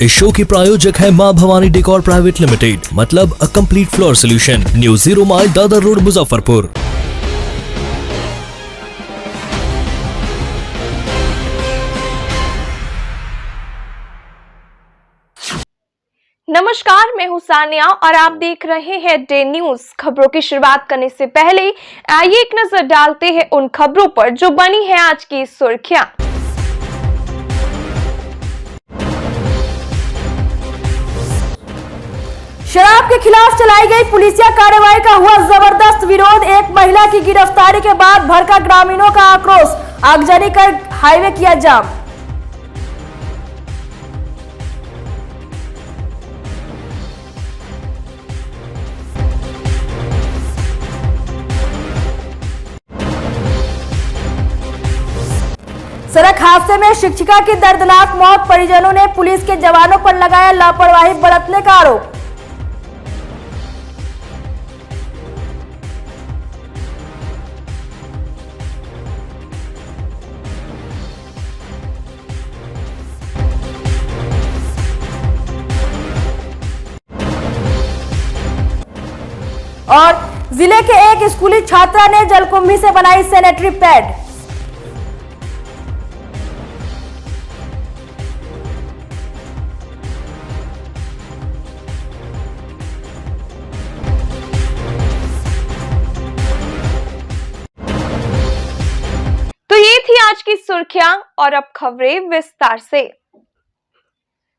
इस शो के प्रायोजक है मां भवानी डेकोर प्राइवेट लिमिटेड, मतलब a complete floor solution, new 0 mile Dadar road, Muzaffarpur. नमस्कार, मैं हूं सानिया और आप देख रहे हैं डे न्यूज। खबरों की शुरुआत करने से पहले आइए एक नजर डालते हैं उन खबरों पर जो बनी है आज की सुर्खियां। शराब के खिलाफ चलाई गई पुलिसिया कार्रवाई का हुआ जबरदस्त विरोध। एक महिला की गिरफ्तारी के बाद भड़का ग्रामीणों का आक्रोश, आगजनी कर हाईवे किया जाम। सड़क हादसे में शिक्षिका की दर्दनाक मौत, परिजनों ने पुलिस के जवानों पर लगाया लापरवाही बरतने का आरोप। और जिले के एक स्कूली छात्रा ने जलकुंभी से बनाई सैनिटरी पैड। तो ये थी आज की सुर्खियां और अब खबरें विस्तार से।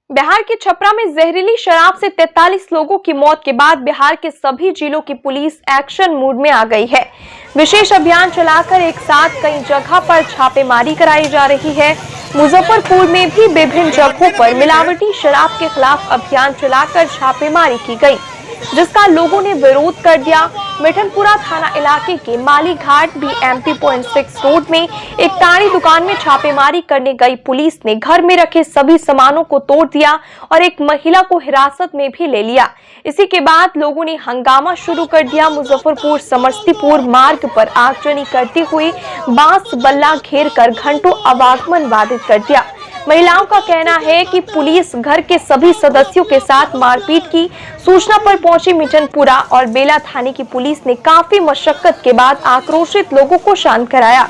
बिहार के छपरा में जहरीली शराब से 43 लोगों की मौत के बाद बिहार के सभी जिलों की पुलिस एक्शन मूड में आ गई है। विशेष अभियान चलाकर एक साथ कई जगह पर छापेमारी कराई जा रही है। मुजफ्फरपुर में भी विभिन्न जगहों पर मिलावटी शराब के खिलाफ अभियान चलाकर छापेमारी की गई, जिसका लोगों ने विरोध कर दिया। मिठनपुरा थाना इलाके के माली घाट BMP.6 रोड में एक ताड़ी दुकान में छापेमारी करने गई पुलिस ने घर में रखे सभी सामानों को तोड़ दिया और एक महिला को हिरासत में भी ले लिया। इसी के बाद लोगों ने हंगामा शुरू कर दिया। मुजफ्फरपुर समस्तीपुर मार्ग पर आगजनी करते हुए बांस बल्ला घेर कर घंटों आवागमन बाधित कर दिया। महिलाओं का कहना है कि पुलिस घर के सभी सदस्यों के साथ मारपीट की। सूचना पर पहुंची मिठनपुरा और बेला थाने की पुलिस ने काफी मशक्कत के बाद आक्रोशित लोगों को शांत कराया।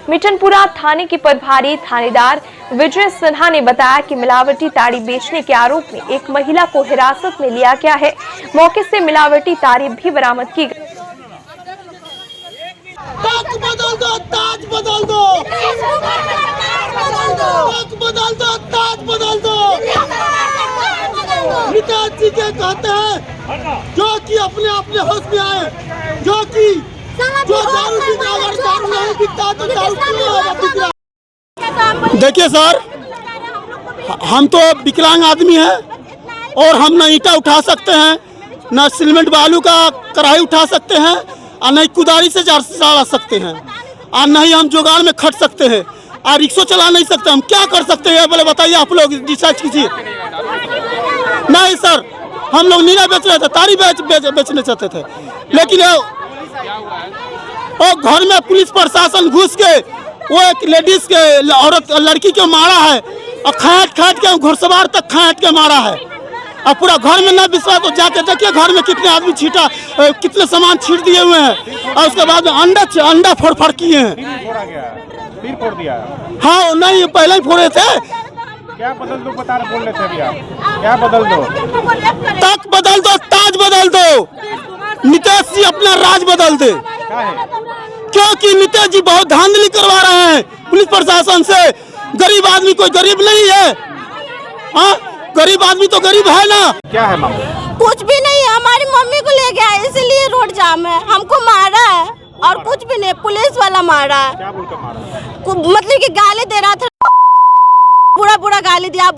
मिठनपुरा थाने के प्रभारी थानेदार विजय सिन्हा ने बताया कि मिलावटी ताड़ी बेचने के आरोप में एक महिला को हिरासत में लिया गया है। मौके से मिलावटी ताड़ी भी बरामद की गई। ताज बदल दो, ताज बदल दो, ताज बदल दो, ताज बदल दो। नेताजी के कहते हैं जो कि अपने होश में आए, जो दारू पीता अगर दारू नहीं बिकता तो दारू बिक रहा। देखिए सर, हम तो विकलांग आदमी हैं और हम न ईंटा उठा सकते हैं, न सीमेंट बालू का कढ़ाई उठा सकते हैं, और नहीं कुदारी से चला सकते हैं, और नहीं हम जुगाड़ में खट सकते हैं, और रिक्शा चला नहीं सकते। हम क्या कर सकते हैं बोले बताइए, आप लोग डिसाइड कीजिए। नहीं सर, हम लोग नीरा बेच रहे थे, तारी बेचने चाहते थे, लेकिन वो घर में पुलिस प्रशासन घुस के वो एक लेडीज के औरत लड़की को मारा है और खाट के घुड़सवार तक खाट के मारा है। और पूरा घर में न विश्वास तो जाके देखिए घर में कितने आदमी छीटा, कितने सामान छीट दिए हुए हैं, और उसके बाद अंडा फोड़ किए हैं। फिर फोड़ दिया? हाँ, नहीं पहले ही फोड़े थे। क्या बदल दो बता रहे, बोल रहे थे अभी आप, क्या बदल दो? तक बदल दो, ताज बदल दो। नीतीश जी अपना राज बदल दे, क्योंकि नीतीश जी बहुत धांधली करवा रहे हैं पुलिस प्रशासन से। गरीब आदमी कोई गरीब नहीं है, हाँ गरीब आदमी तो गरीब है ना। क्या है मामला? कुछ भी नहीं है, हमारी मम्मी को ले गया इसलिए रोड जाम है, हमको मारा है और कुछ भी नहीं, पुलिस वाला मारा है। क्या बोलकर मारा? मतलब कि गाली दे रहा था, बुरा गाली दिया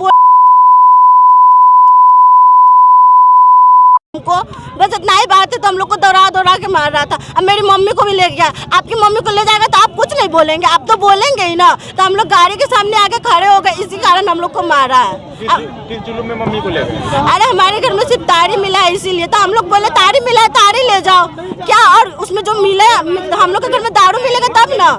हमको, बस इतना ही बात है। तो हम लोग को दौड़ा के मार रहा था। अब मेरी मम्मी को भी ले गया। आपकी मम्मी को ले जाएगा तो आप कुछ नहीं बोलेंगे, आप तो बोलेंगे ही ना। तो हम लोग गाड़ी के सामने आके खड़े हो गए, इसी कारण हम लोग को मारा है। किस जुलूम में मम्मी को ले गए? अरे हमारे घर में सिर्फ तारी मिला है, इसीलिए तो हम लोग बोले तारी मिला है, तारी ले जाओ क्या। और उसमें जो मिले, हम लोग के घर में दारू मिलेगा तब ना।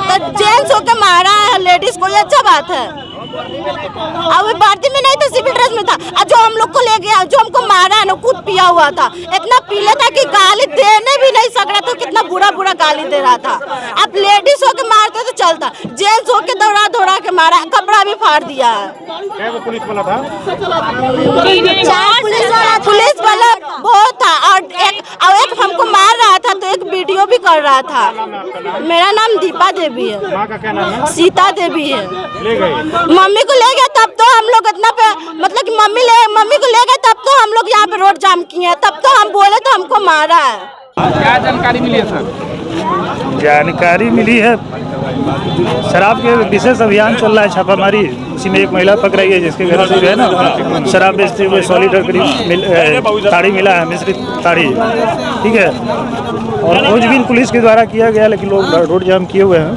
तो जेंट्स होके मारा है लेडीज को, ये अच्छा बात है। अब वो वर्दी में नहीं था, सिविल ड्रेस में था। और जो हम लोग को ले गया, जो हमको मारा है ना, खुद पिया हुआ था, इतना पीला था कि गाली देने भी नहीं सक रहा था, कितना बुरा बुरा गाली दे रहा था। अब लेडीज होके मारते तो चलता, जेंट्स होके दौड़ा दौड़ा के मारा, कपड़ा भी फाड़ दिया है। पुलिस वाला था, पुलिस वाला बहुत था, और एक हमको मार रहा था तो एक वीडियो भी कर रहा था। मेरा नाम दीपा देवी है। माँ का क्या नाम है? सीता देवी है। ले गए मम्मी को ले गया तब तो हम लोग इतना पे, मतलब कि मम्मी को ले गए तब तो हम लोग यहाँ पे रोड जाम किए, तब तो हम बोले तो हमको मारा है। क्या जानकारी मिली है सर? जानकारी मिली है, शराब के विशेष अभियान चल रहा है, छापामारी। उसी में एक महिला पकड़ाई है जिसके घर से जो है ना शराब बेचते हुए 100 लीटर करीब ताड़ी मिला है, मिश्रित ताड़ी, ठीक है। और खोजबीन पुलिस के द्वारा किया गया, लेकिन लोग रोड जाम किए हुए हैं।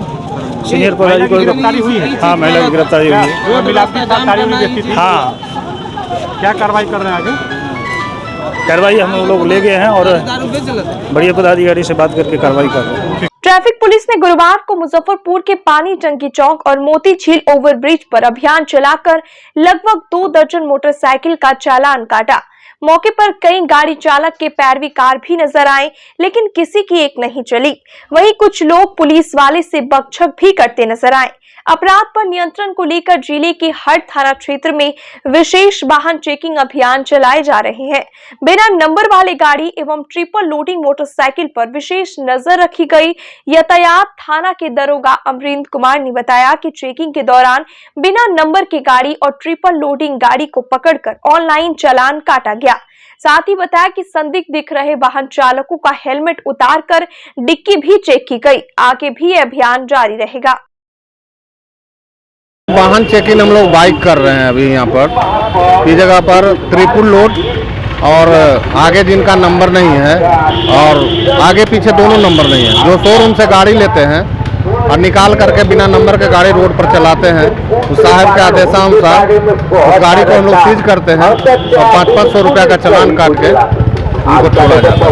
सीनियर पदाधिकारी को गिरफ्तारी हुई है। हाँ, महिला की गिरफ्तारी हुई है। हाँ, क्या कार्रवाई कर रहे हैं आगे? कार्रवाई हम लोग ले गए हैं और बढ़िया पदाधिकारी से बात करके कार्रवाई कर रहे हैं। ट्रैफिक पुलिस ने गुरुवार को मुजफ्फरपुर के पानी टंकी चौक और मोती झील ओवरब्रिज पर अभियान चलाकर लगभग 2 दर्जन मोटरसाइकिल का चालान काटा। मौके पर कई गाड़ी चालक के पैरवी कार भी नजर आए, लेकिन किसी की एक नहीं चली। वहीं कुछ लोग पुलिस वाले से बकझक भी करते नजर आए। अपराध पर नियंत्रण को लेकर जिले के हर थाना क्षेत्र में विशेष वाहन चेकिंग अभियान चलाए जा रहे हैं। बिना नंबर वाले गाड़ी एवं ट्रिपल लोडिंग मोटरसाइकिल पर विशेष नजर रखी गई। यातायात थाना के दरोगा अमरिंद कुमार ने बताया कि चेकिंग के दौरान बिना नंबर की गाड़ी और ट्रिपल लोडिंग गाड़ी को पकड़कर ऑनलाइन चालान काटा गया। साथ ही बताया कि संदिग्ध दिख रहे वाहन चालकों का हेलमेट उतारकर डिक्की भी चेक की गई। आगे भी अभियान जारी रहेगा। वाहन चेकिंग हम लोग बाइक कर रहे हैं अभी यहाँ पर। इस जगह पर ट्रिपल लोड और आगे जिनका नंबर नहीं है और आगे पीछे दोनों नंबर नहीं है, जो शोरूम से गाड़ी लेते हैं और निकाल करके बिना नंबर के गाड़ी रोड पर चलाते हैं, उस साहब के आदेशानुसार उस गाड़ी को हम लोग सीज करते हैं और 500 रुपया का चालान काट के उनको छोड़ा जाता है।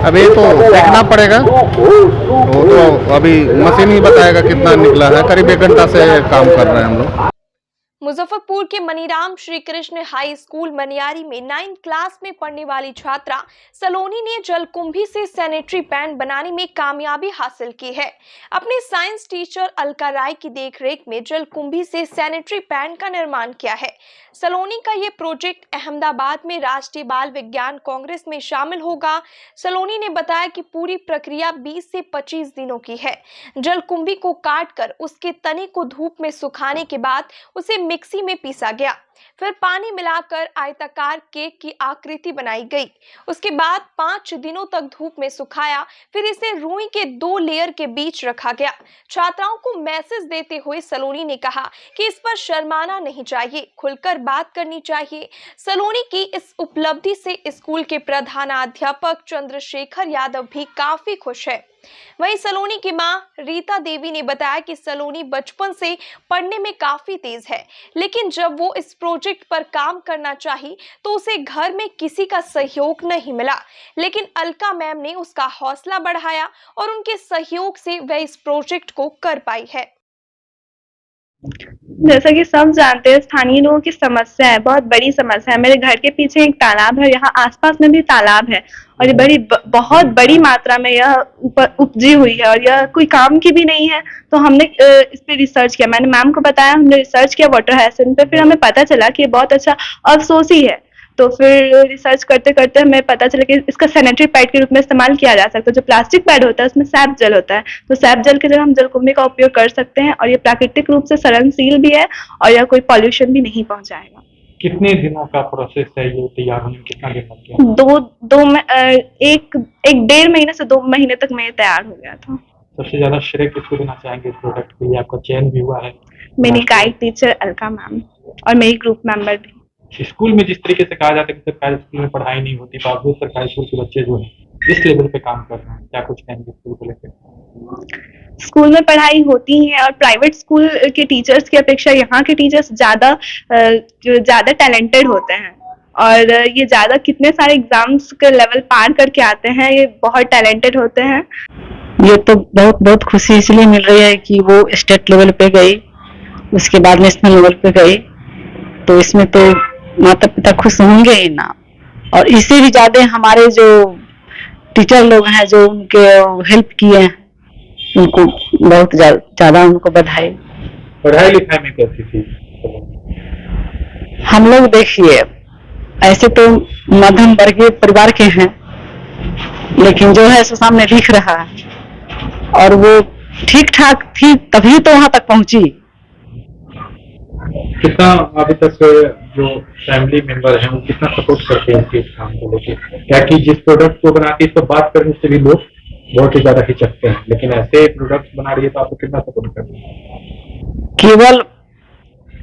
अब ये तो देखना पड़ेगा, वो तो अभी मशीन ही बताएगा कितना निकला है। करीब 1 घंटा से काम कर रहे हैं हम लोग। मुजफ्फरपुर के मनीराम श्री कृष्ण हाई स्कूल मनियारी में 9th क्लास में पढ़ने वाली छात्रा सलोनी ने जलकुंभी से सैनिटरी पैड बनाने में कामयाबी हासिल की है। अपने साइंस टीचर अलका राय की देखरेख में जलकुंभी से सैनिटरी पैड का निर्माण किया है। सलोनी का ये प्रोजेक्ट अहमदाबाद में राष्ट्रीय बाल विज्ञान कांग्रेस में शामिल होगा। सलोनी ने बताया कि पूरी प्रक्रिया 20 से 25 दिनों की है। जलकुंभी को काटकर उसके तने को धूप में सुखाने के बाद उसे मिक्सी में पीसा गया, फिर पानी मिलाकर आयताकार केक की आकृति बनाई गई। उसके बाद 5 दिनों तक धूप में सुखाया, फिर इसे रुई के 2 लेयर के बीच रखा गया। छात्राओं को मैसेज देते हुए सलोनी ने कहा कि इस पर शर्माना नहीं चाहिए, खुलकर बात करनी चाहिए। सलोनी की इस उपलब्धि से स्कूल के प्रधानाध्यापक चंद्रशेखर यादव भी काफी खुश है। वहीं सलोनी की मां रीता देवी ने बताया कि सलोनी बचपन से पढ़ने में काफी तेज है, लेकिन जब वो इस प्रोजेक्ट पर काम करना चाही तो उसे घर में किसी का सहयोग नहीं मिला, लेकिन अलका मैम ने उसका हौसला बढ़ाया और उनके सहयोग से वह इस प्रोजेक्ट को कर पाई है। जैसा कि सब जानते हैं, स्थानीय लोगों की समस्या है, बहुत बड़ी समस्या है। मेरे घर के पीछे एक तालाब है, यहाँ आसपास में भी तालाब है और ये बहुत बड़ी मात्रा में यह उपजी हुई है और यह कोई काम की भी नहीं है। तो हमने इस पे रिसर्च किया, मैंने मैम को बताया, हमने रिसर्च किया वाटर हाइसिंथ पे, फिर हमें पता चला कि ये बहुत अच्छा अफसोसी है। तो फिर रिसर्च करते करते हमें पता चला कि इसका सैनिटरी पैड के रूप में इस्तेमाल किया जा सकता है। जो प्लास्टिक पैड होता है उसमें सैप जल होता है, तो सैप जल की जगह हम जलकुंभी का उपयोग कर सकते हैं और ये प्राकृतिक रूप से सड़नशील भी है और यह कोई पॉल्यूशन भी नहीं पहुंचाएगा। कितने दिनों का प्रोसेस है ये तैयार होने में? कितना दिन लग गया? एक 1.5 महीने से 2 महीने तक में तैयार हो गया था। सबसे ज्यादा श्रेय किसको देना चाहेंगे इस प्रोडक्ट के लिए? आपका चयन भी हुआ है। मेरी गाइड टीचर अलका मैम और मेरी ग्रुप मेंबर भी। स्कूल में जिस तरीके से कहा जाता है कि सरकारी स्कूल में पढ़ाई नहीं होती, बावजूद सरकारी स्कूल के बच्चे जो है इस लेवल पे काम कर रहे हैं, क्या कुछ कहेंगे स्कूल को लेकर? स्कूल में पढ़ाई होती है और प्राइवेट स्कूल के टीचर्स की अपेक्षा यहाँ के टीचर्स ज्यादा टैलेंटेड होते हैं और ये ज्यादा कितने सारे एग्जाम्स के लेवल पार करके आते हैं, ये बहुत टैलेंटेड होते हैं। ये तो बहुत बहुत खुशी इसलिए मिल रही है कि वो स्टेट लेवल पे गई, उसके बाद नेशनल लेवल पे गई, तो इसमें तो माता पिता खुश होंगे ही ना। और इससे भी ज्यादा हमारे जो टीचर लोग हैं जो उनके हेल्प किए हैं, उनको बहुत ज्यादा उनको बधाई। पढ़ाई लिखाई में कैसी थी? हम लोग देखिए ऐसे तो मध्यम वर्गीय परिवार के हैं, लेकिन जो है सो सामने दिख रहा है, और वो ठीक ठाक थी तभी तो वहां तक पहुंची। कितना अभी तक जो फैमिली मेंबर हैं वो कितना सपोर्ट करते हैं इस काम को लेकर? क्या कि जिस प्रोडक्ट को बनाती है इस पर बात करने से भी लोग बहुत ही ज्यादा हिचकते हैं, लेकिन ऐसे प्रोडक्ट बना रही है तो आपको कितना सपोर्ट करते हैं? केवल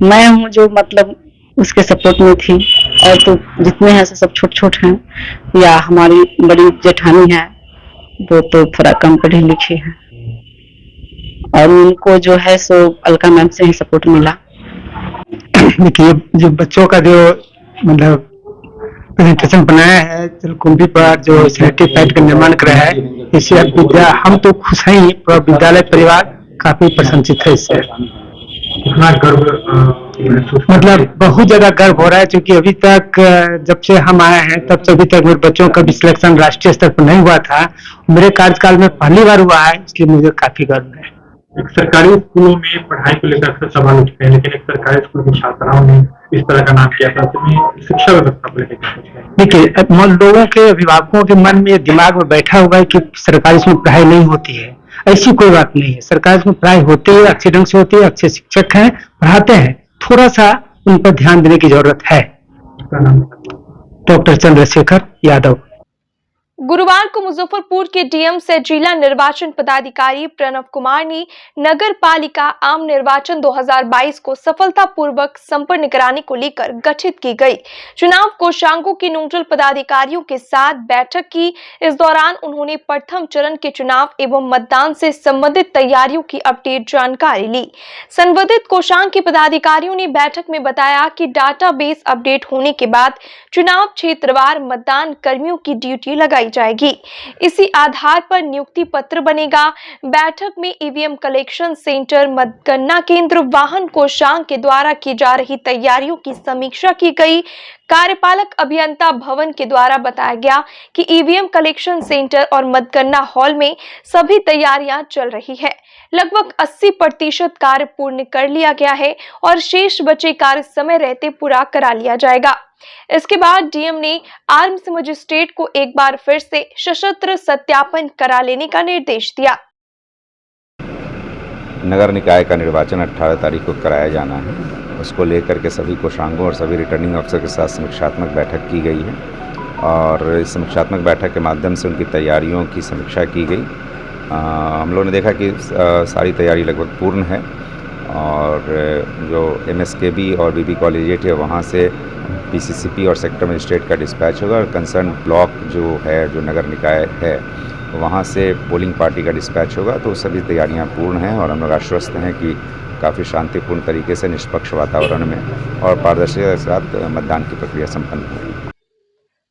मैं हूँ जो मतलब उसके सपोर्ट में थी, और तो जितने हैं सब छोट छोट हैं, या हमारी बड़ी जेठानी है वो तो थोड़ा कम पढ़ी लिखी है, और उनको जो है सो अलका मैम से ही सपोर्ट मिला। देखिए जो बच्चों का जो मतलब प्रेजेंटेशन बनाया है जलकुंभी पर, जो स्लेटी पैड का निर्माण कराया है, इससे विद्या हम तो खुश हैं ही, पूरा विद्यालय परिवार काफी प्रशंसित है इससे। कितना गर्व मतलब बहुत ज्यादा गर्व हो रहा है, क्योंकि अभी तक जब से हम आए हैं तब से अभी तक मेरे बच्चों का भी सिलेक्शन राष्ट्रीय स्तर पर नहीं हुआ था, मेरे कार्यकाल में पहली बार हुआ है, इसलिए मुझे काफी गर्व है। एक सरकारी स्कूलों में पढ़ाई को लेकर अक्सर सवाल उठते हैं, लेकिन एक सरकारी स्कूल की छात्राओं ने इस तरह का नाम किया था, तो शिक्षा व्यवस्था को लेकर क्या कुछ है? देखिए लोगों के अभिभावकों के मन में दिमाग में बैठा हुआ है कि सरकारी स्कूल में पढ़ाई नहीं होती है, ऐसी कोई बात नहीं है। सरकारी स्कूल में पढ़ाई होती है, अच्छे ढंग से होती है, अच्छे शिक्षक हैं, पढ़ाते हैं, थोड़ा सा उन पर ध्यान देने की जरूरत है। डॉक्टर चंद्रशेखर यादव। गुरुवार को मुजफ्फरपुर के डीएम से जिला निर्वाचन पदाधिकारी प्रणव कुमार ने नगर पालिका आम निर्वाचन 2022 को सफलतापूर्वक संपन्न कराने को लेकर गठित की गई चुनाव कोषांगों के नोडल पदाधिकारियों के साथ बैठक की। इस दौरान उन्होंने प्रथम चरण के चुनाव एवं मतदान से संबंधित तैयारियों की अपडेट जानकारी ली। संबंधित कोषांग के पदाधिकारियों ने बैठक में बताया कि डाटाबेस अपडेट होने के बाद चुनाव क्षेत्रवार मतदान कर्मियों की ड्यूटी लगाई जाएगी। इसी आधार पर नियुक्ति पत्र बनेगा। बैठक में ईवीएम कलेक्शन सेंटर, मतगणना केंद्र, वाहन कोषांग के द्वारा की जा रही तैयारियों की समीक्षा की गई। कार्यपालक अभियंता भवन के द्वारा बताया गया कि ईवीएम कलेक्शन सेंटर और मतगणना हॉल में सभी तैयारियां चल रही है। लगभग 80% कार्य पूर्ण कर लिया गया है और शेष बचे कार्य समय रहते पूरा करा लिया जाएगा। इसके बाद डीएम ने आर्म्स मजिस्ट्रेट को एक बार फिर से सशस्त्र सत्यापन करा लेने का निर्देश दिया। नगर निकाय का निर्वाचन 18 तारीख को कराया जाना है, उसको लेकर के सभी कोषांगों और सभी रिटर्निंग अफसर के साथ समीक्षात्मक बैठक की गई है, और इस समीक्षात्मक बैठक के माध्यम से उनकी तैयारियों की समीक्षा की गई। हम लोगों ने देखा कि सारी तैयारी लगभग पूर्ण है, और जो MSKB और BB कॉलेजिएट है वहाँ से PCCP और सेक्टर मजिस्ट्रेट का डिस्पैच होगा, और कंसर्न ब्लॉक जो है, जो नगर निकाय है, वहाँ से पोलिंग पार्टी का डिस्पैच होगा। तो सभी तैयारियाँ पूर्ण हैं, और हम लोग आश्वस्त हैं कि काफ़ी शांतिपूर्ण तरीके से निष्पक्ष वातावरण में और पारदर्शिता के साथ मतदान की प्रक्रिया संपन्न होगी।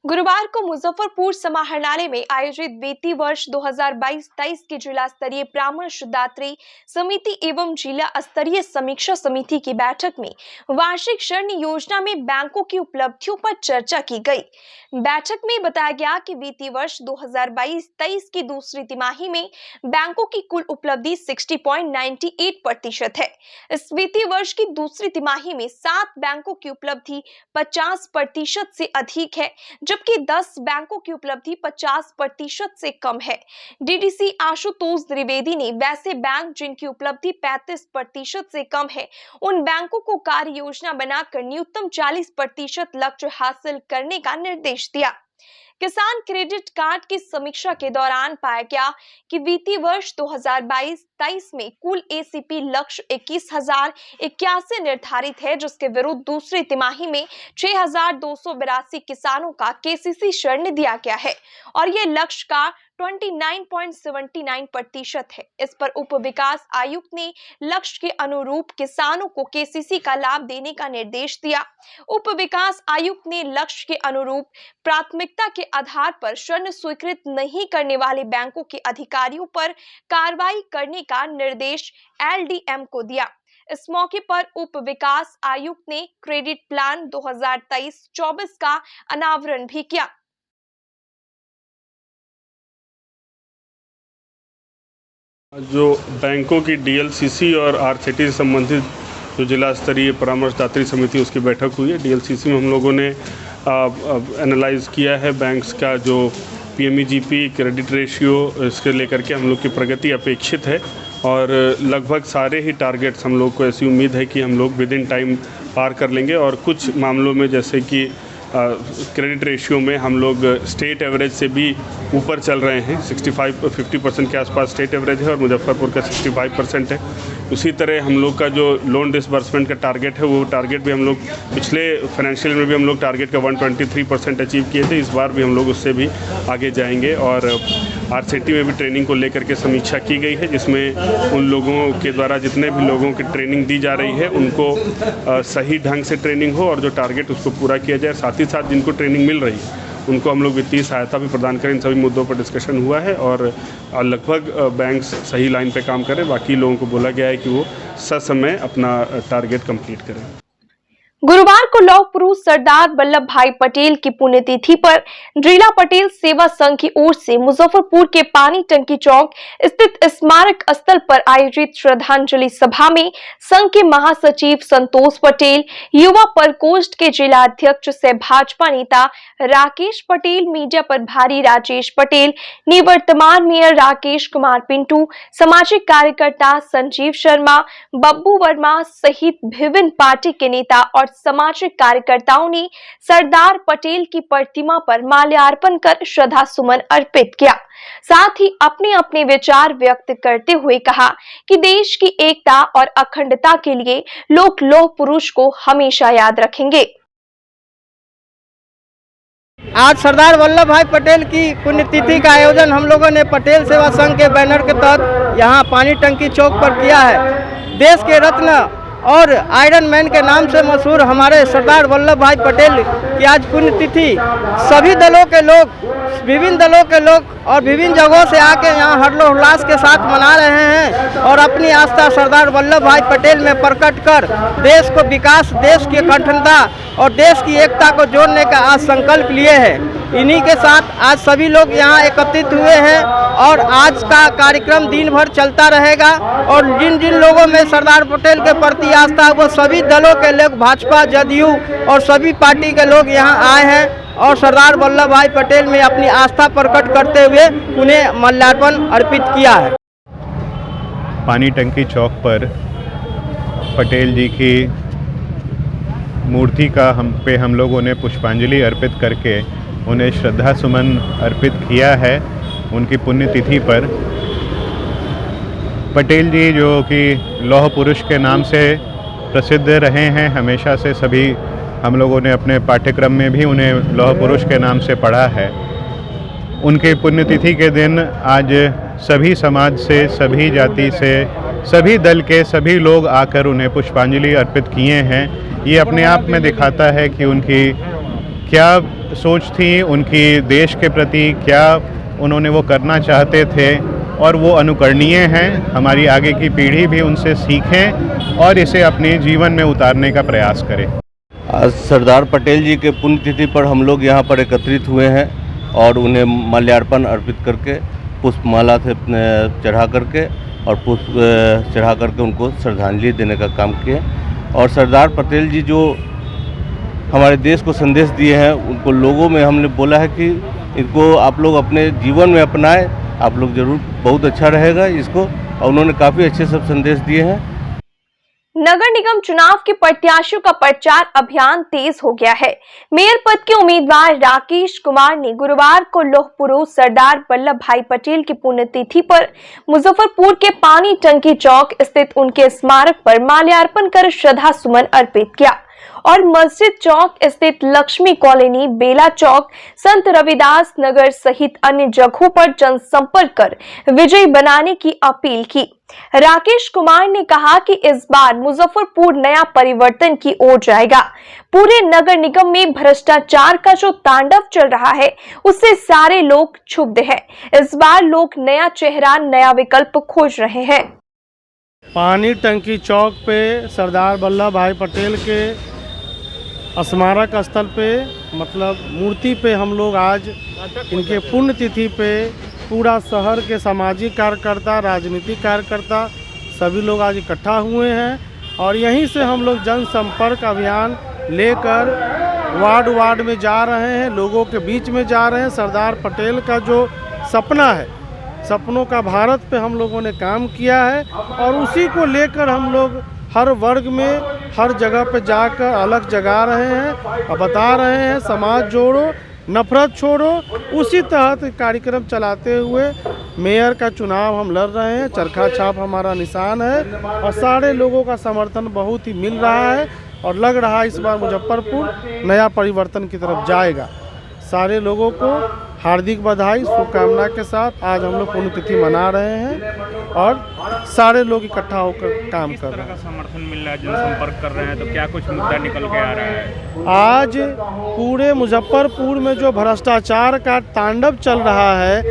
गुरुवार को मुजफ्फरपुर समाहरणालय में आयोजित वित्तीय वर्ष 2022-23 की जिला स्तरीय परामर्श दात्री समिति एवं जिला स्तरीय समीक्षा समिति की बैठक में वार्षिक ऋण योजना में बैंकों की उपलब्धियों पर चर्चा की गई। बैठक में बताया गया कि वित्तीय वर्ष 2022-23 की दूसरी तिमाही में बैंकों की कुल उपलब्धि 60.98% है। इस वित्तीय वर्ष की दूसरी तिमाही में 7 बैंकों की उपलब्धि 50% से अधिक है, जबकि 10 बैंकों की उपलब्धि 50% से कम है। डीडीसी आशुतोष द्विवेदी ने वैसे बैंक जिनकी उपलब्धि 35% से कम है, उन बैंकों को कार्य योजना बनाकर न्यूनतम 40% लक्ष्य हासिल करने का निर्देश दिया। किसान क्रेडिट कार्ड की समीक्षा के दौरान पाया गया कि वित्तीय वर्ष 2022 2023 में कुल ACP लक्ष्य 21,081 निर्धारित है, जिसके विरुद्ध दूसरी तिमाही में 6,282 किसानों का KCC ऋण दिया गया है और यह लक्ष्य का 29.79% है। इस पर उप विकास आयुक्त ने लक्ष्य के अनुरूप किसानों को KCC का लाभ देने का निर्देश दिया। उप विकास आयुक्त ने लक्ष्य के अनुरूप प्राथमिकता के आधार पर ऋण स्वीकृत नहीं करने वाले बैंकों के अधिकारियों पर कार्रवाई करने का निर्देश LDM को दिया। इस मौके पर उप विकास आयुक्त ने क्रेडिट प्लान 2023-24 का अनावरण भी किया। जो बैंकों की DLCC और RCT से संबंधित जो जिला स्तरीय परामर्शदात्री समिति उसकी बैठक हुई है। DLCC में हम लोगों ने एनालाइज किया है बैंक्स का जो PMEGP क्रेडिट रेशियो, इसके लेकर के हम लोग की प्रगति अपेक्षित है और लगभग सारे ही टारगेट्स हम लोग को ऐसी उम्मीद है कि हम लोग विद इन टाइम पार कर लेंगे। और कुछ मामलों में जैसे कि क्रेडिट रेशियो में हम लोग स्टेट एवरेज से भी ऊपर चल रहे हैं। 50% के आसपास स्टेट एवरेज है और मुजफ्फरपुर का 65% है। उसी तरह हम लोग का जो लोन डिसबर्समेंट का टारगेट है, वो टारगेट भी हम लोग पिछले फाइनेंशियल में भी हम लोग टारगेट का 123% अचीव किए थे। इस बार भी हम लोग उससे भी आगे जाएंगे। और RCT में भी ट्रेनिंग को लेकर के समीक्षा की गई है, जिसमें उन लोगों के द्वारा जितने भी लोगों की ट्रेनिंग दी जा रही है उनको सही ढंग से ट्रेनिंग हो और जो टारगेट उसको पूरा किया जाए। साथ ही साथ जिनको ट्रेनिंग मिल रही है उनको हम लोग वित्तीय सहायता भी प्रदान करें। इन सभी मुद्दों पर डिस्कशन हुआ है और लगभग बैंक्स सही लाइन पे काम करें। बाकी लोगों को बोला गया है कि वो ससमय अपना टारगेट कंप्लीट करें। गुरुवार को लौह पुरुष सरदार वल्लभ भाई पटेल की पुण्यतिथि पर ड्रीला पटेल सेवा संघ की ओर से मुजफ्फरपुर के पानी टंकी चौक स्थित स्मारक स्थल पर आयोजित श्रद्धांजलि सभा में संघ के महासचिव संतोष पटेल, युवा प्रकोष्ठ के जिला अध्यक्ष सह भाजपा नेता राकेश पटेल, मीडिया प्रभारी राजेश पटेल, निवर्तमान मेयर राकेश कुमार पिंटू, सामाजिक कार्यकर्ता संजीव शर्मा, बब्बू वर्मा सहित विभिन्न पार्टी के नेता और सामाजिक कार्यकर्ताओं ने सरदार पटेल की प्रतिमा पर माल्यार्पण कर श्रद्धा सुमन अर्पित किया। साथ ही अपने अपने विचार व्यक्त करते हुए कहा कि देश की एकता और अखंडता के लिए लोग लौह पुरुष को हमेशा याद रखेंगे। आज सरदार वल्लभ भाई पटेल की पुण्यतिथि का आयोजन हम लोगों ने पटेल सेवा संघ के बैनर के तहत यहाँ पानी टंकी चौक पर किया है। देश के रत्न और आयरन मैन के नाम से मशहूर हमारे सरदार वल्लभ भाई पटेल की आज पुण्यतिथि सभी दलों के लोग, विभिन्न दलों के लोग और विभिन्न जगहों से आके यहाँ हर्षोल्लास के साथ मना रहे हैं और अपनी आस्था सरदार वल्लभ भाई पटेल में प्रकट कर देश को विकास, देश की अखंडता और देश की एकता को जोड़ने का आज संकल्प लिए हैं। इन्हीं के साथ आज सभी लोग यहाँ एकत्रित हुए हैं और आज का कार्यक्रम दिन भर चलता रहेगा और जिन जिन लोगों में सरदार पटेल के प्रति आस्था वो सभी दलों के लोग, भाजपा, जदयू और सभी पार्टी के लोग यहाँ आए हैं और सरदार वल्लभ भाई पटेल में अपनी आस्था प्रकट करते हुए उन्हें माल्यार्पण अर्पित किया है। पानी टंकी चौक पर पटेल जी की मूर्ति का हम लोगों ने पुष्पांजलि अर्पित करके उन्हें श्रद्धा सुमन अर्पित किया है उनकी पुण्यतिथि पर। पटेल जी जो कि लौह पुरुष के नाम से प्रसिद्ध रहे हैं, हमेशा से सभी हम लोगों ने अपने पाठ्यक्रम में भी उन्हें लौह पुरुष के नाम से पढ़ा है। उनके पुण्यतिथि के दिन आज सभी समाज से, सभी जाति से, सभी दल के सभी लोग आकर उन्हें पुष्पांजलि अर्पित किए हैं। ये अपने आप में दिखाता है कि उनकी क्या सोच थी, उनकी देश के प्रति क्या उन्होंने वो करना चाहते थे और वो अनुकरणीय हैं। हमारी आगे की पीढ़ी भी उनसे सीखें और इसे अपने जीवन में उतारने का प्रयास करें। आज सरदार पटेल जी के पुण्यतिथि पर हम लोग यहाँ पर एकत्रित हुए हैं और उन्हें माल्यार्पण अर्पित करके पुष्पमाला से चढ़ा करके और पुष्प चढ़ा करके उनको श्रद्धांजलि देने का काम किए। और सरदार पटेल जी जो हमारे देश को संदेश दिए हैं उनको लोगों में हमने बोला है कि इनको आप लोग अपने जीवन में अपनाएं, आप लोग जरूर बहुत अच्छा रहेगा इसको। और उन्होंने काफ़ी अच्छे सब संदेश दिए हैं। नगर निगम चुनाव के प्रत्याशियों का प्रचार अभियान तेज हो गया है। मेयर पद के उम्मीदवार राकेश कुमार ने गुरुवार को लौह पुरुष सरदार वल्लभ भाई पटेल की पुण्यतिथि पर मुजफ्फरपुर के पानी टंकी चौक स्थित उनके स्मारक पर माल्यार्पण कर श्रद्धा सुमन अर्पित किया और मस्जिद चौक स्थित लक्ष्मी कॉलोनी, बेला चौक, संत रविदास नगर सहित अन्य जगहों पर जनसंपर्क कर विजयी बनाने की अपील की। राकेश कुमार ने कहा कि इस बार मुजफ्फरपुर नया परिवर्तन की ओर जाएगा। पूरे नगर निगम में भ्रष्टाचार का जो तांडव चल रहा है उससे सारे लोग क्षुब्ध हैं। इस बार लोग नया चेहरा, नया विकल्प खोज रहे हैं। पानी टंकी चौक पे सरदार वल्लभ भाई पटेल के स्मारक स्थल पे, मतलब मूर्ति पे हम लोग आज इनके पुण्यतिथि पे पूरा शहर के सामाजिक कार्यकर्ता, राजनीतिक कार्यकर्ता सभी लोग आज इकट्ठा हुए हैं और यहीं से हम लोग जनसंपर्क अभियान लेकर वार्ड वार्ड में जा रहे हैं, लोगों के बीच में जा रहे हैं। सरदार पटेल का जो सपना है, सपनों का भारत पे हम लोगों ने काम किया है और उसी को लेकर हम लोग हर वर्ग में, हर जगह पे जाकर अलग जगा रहे हैं और बता रहे हैं समाज जोड़ो, नफरत छोड़ो। उसी तहत कार्यक्रम चलाते हुए मेयर का चुनाव हम लड़ रहे हैं। चरखा छाप हमारा निशान है और सारे लोगों का समर्थन बहुत ही मिल रहा है और लग रहा है इस बार मुजफ्फरपुर नया परिवर्तन की तरफ जाएगा। सारे लोगों को हार्दिक बधाई, शुभकामना के साथ आज हम लोग पुण्यतिथि मना रहे हैं और सारे लोग इकट्ठा होकर काम कर रहे हैं। समर्थन मिल रहा है, जनसंपर्क कर रहे हैं, तो क्या कुछ मुद्दा निकल के आ रहा है? आज पूरे मुजफ्फरपुर में जो भ्रष्टाचार का तांडव चल रहा है,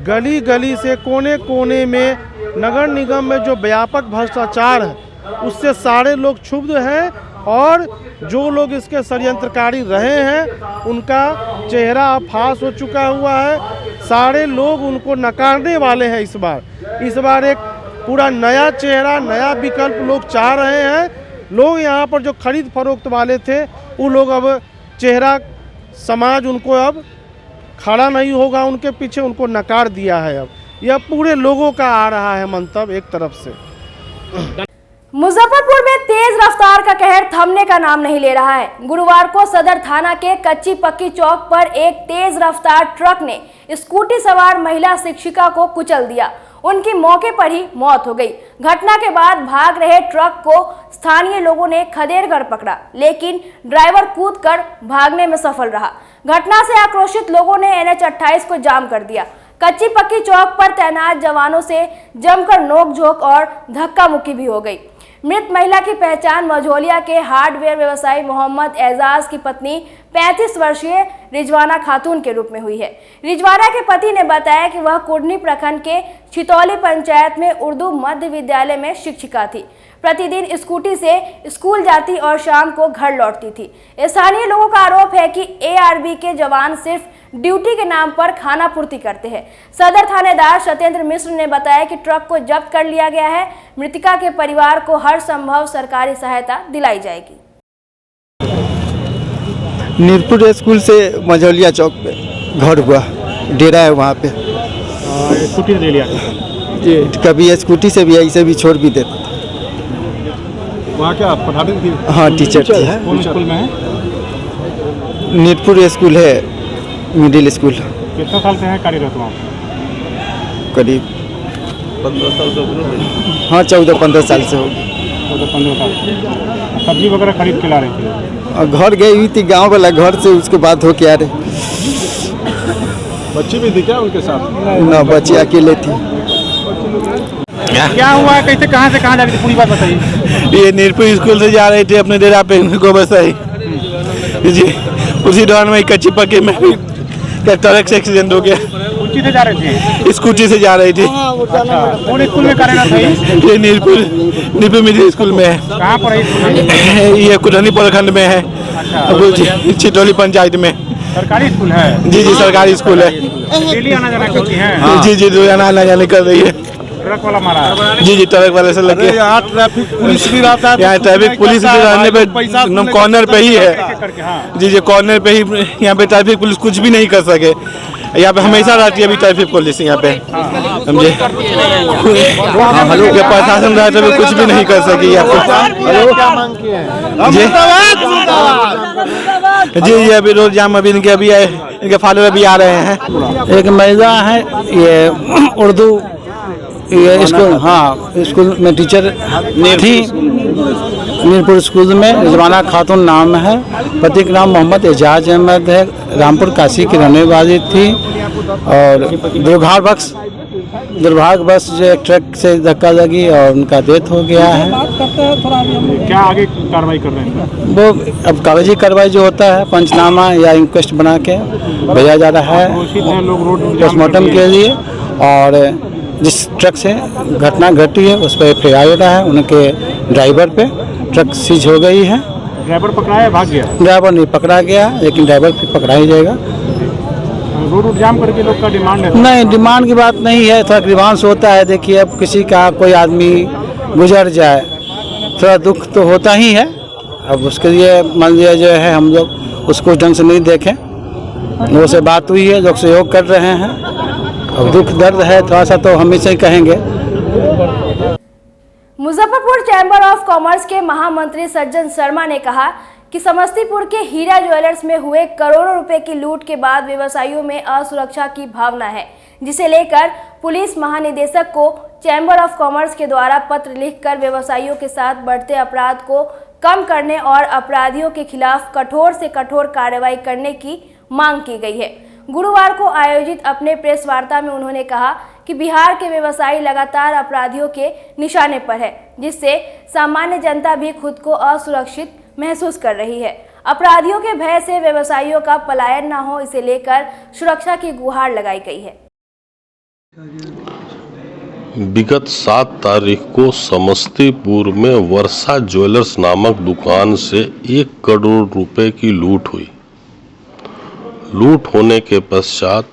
गली गली से कोने कोने में नगर निगम में जो व्यापक भ्रष्टाचार है उससे सारे लोग क्षुब्ध हैं और जो लोग इसके षड्यंत्रकारी रहे हैं उनका चेहरा अब फाश हो चुका हुआ है। सारे लोग उनको नकारने वाले हैं। इस बार एक पूरा नया चेहरा, नया विकल्प लोग चाह रहे हैं। लोग यहाँ पर जो खरीद फरोख्त वाले थे वो लोग अब चेहरा, समाज उनको अब खड़ा नहीं होगा उनके पीछे, उनको नकार दिया है। अब यह पूरे लोगों का आ रहा है मंतव्य एक तरफ से। मुजफ्फरपुर में तेज रफ्तार का कहर थमने का नाम नहीं ले रहा है। गुरुवार को सदर थाना के कच्ची पक्की चौक पर एक तेज रफ्तार ट्रक ने स्कूटी सवार महिला शिक्षिका को कुचल दिया। उनकी मौके पर ही मौत हो गई। घटना के बाद भाग रहे ट्रक को स्थानीय लोगों ने खदेड़ कर पकड़ा, लेकिन ड्राइवर कूदकर भागने में सफल रहा। घटना से आक्रोशित लोगों ने NH 28 को जाम कर दिया। कच्ची पक्की चौक पर तैनात जवानों से जमकर नोकझोंक और धक्का मुक्की भी हो गई। मृत महिला की पहचान मझौलिया के हार्डवेयर व्यवसायी मोहम्मद एजाज की पत्नी 35 वर्षीय रिजवाना खातून के रूप में हुई है। रिजवाना के पति ने बताया कि वह कुर्नी प्रखंड के छितौली पंचायत में उर्दू मध्य विद्यालय में शिक्षिका थी। प्रतिदिन स्कूटी से स्कूल जाती और शाम को घर लौटती थी। स्थानीय लोगों का आरोप है कि ARB के जवान सिर्फ ड्यूटी के नाम पर खाना पूर्ति करते हैं। सदर थानेदार सत्येंद्र मिश्र ने बताया कि ट्रक को जब्त कर लिया गया है। मृतका के परिवार को हर संभव सरकारी सहायता दिलाई जाएगी। नीरपुर स्कूल से मझौलिया चौक पे घर हुआ, डेरा है वहाँ पे। स्कूटी ले लिया जी, कभी स्कूटी से भी ऐसे भी छोड़ भी देते। वहाँ क्या पढ़ाते थी? हाँ, टीचर थी। कौन स्कूल में है? नीरपुर स्कूल है, मिडिल स्कूल। कितने साल से है कार्यरत वहाँ? करीब 15 साल से। हाँ, 14-15 साल से हो। 14-15 साल। सब्जी वगैरह खरीद के ला रही थी? घर गई हुई थी गांव वाला घर से, उसके बाद हो के आ रहे। बच्ची भी थी क्या उनके साथ? ना, बच्ची अकेले थी। क्या हुआ, कैसे, कहाँ से कहाँ जा रही थी, पूरी बात बताइए। ये नीरपुर स्कूल से जा रही थी अपने डेरा पे, उनको बस आई जी। उसी दौरान में कच्ची पक्की में ट्रक से एक्सीडेंट हो गया। स्कूटी से जा रही थी? स्कूटी से जा रही थी। अच्छा, कौन स्कूल में कार्यरत है? ये नीरपुर मिडिल स्कूल में है। कहाँ पर है? ये कुटनी प्रखंड में है। अच्छा, छितौली पंचायत में। सरकारी स्कूल है? जी जी, सरकारी स्कूल है। डेली आना जाना करती है? जी जी, रोजाना आना जाने कर रही है। ट्रक वाला मारा है? जी जी, ट्रक वाले से लगे। यहाँ ट्रैफिक पुलिस भी रहता है। यहाँ ट्रैफिक पुलिस भी रहने पे कॉर्नर पे ही है। जी जी, कॉर्नर पे ही यहाँ पे ट्रैफिक पुलिस कुछ भी नहीं कर सके। यहाँ पे हमेशा रहती है अभी ट्रैफिक पुलिस यहाँ पे, समझे। ये प्रशासन रहा तो कुछ भी नहीं कर सकी यहाँ पे। जी ये अभी रोड जाम अभी इनके फॉलोअर भी आ रहे हैं। एक महिला है, ये उर्दू ये स्कूल, हाँ स्कूल में टीचर थी, मीरपुर स्कूल में। रिजवाना खातून नाम है, पति का नाम मोहम्मद एजाज अहमद है, रामपुर काशी की रहने वाली थी। और दुर्भाग्यवश जो एक ट्रक से धक्का लगी और उनका डेथ हो गया है। क्या आगे कार्रवाई कर रहे हैं? वो अब कागजी कार्रवाई जो होता है, पंचनामा या इंक्वेस्ट बना के भेजा जा रहा है पोस्टमार्टम के लिए। और जिस ट्रक से घटना घटी है उस पर FIR हो रहा है, उनके ड्राइवर पे। ट्रक सीज हो गई है। ड्राइवर पकड़ाया, भाग गया? ड्राइवर नहीं पकड़ा गया, लेकिन ड्राइवर फिर पकड़ा ही जाएगा। रोड जाम करके लोग का डिमांड है? नहीं, डिमांड की बात नहीं है, थोड़ा ग्रीवांस होता है। देखिए अब किसी का कोई आदमी गुजर जाए, थोड़ा दुख तो होता ही है। अब उसके लिए मान लिया जो है हम लोग उसको ढंग से नहीं देखें, वो से बात हुई है, लोग सहयोग कर रहे हैं। अब दुख दर्द है थोड़ा सा तो हमेशा ही कहेंगे। मुजफ्फरपुर चैम्बर ऑफ कॉमर्स के महामंत्री सज्जन शर्मा ने कहा कि समस्तीपुर के हीरा ज्वेलर्स में हुए करोड़ों रुपए की लूट के बाद व्यवसायियों में असुरक्षा की भावना है, जिसे लेकर पुलिस महानिदेशक को चैम्बर ऑफ कॉमर्स के द्वारा पत्र लिखकर व्यवसायियों के साथ बढ़ते अपराध को कम करने और अपराधियों के खिलाफ कठोर से कठोर कार्रवाई करने की मांग की गई है। गुरुवार को आयोजित अपने प्रेस वार्ता में उन्होंने कहा कि बिहार के व्यवसायी लगातार अपराधियों के निशाने पर है, जिससे सामान्य जनता भी खुद को असुरक्षित महसूस कर रही है। अपराधियों के भय से व्यवसायियों का पलायन न हो, इसे लेकर सुरक्षा की गुहार लगाई गई है। विगत 7 तारीख को समस्तीपुर में वर्षा ज्वेलर्स नामक दुकान से 1 करोड़ रुपए की लूट हुई। लूट होने के पश्चात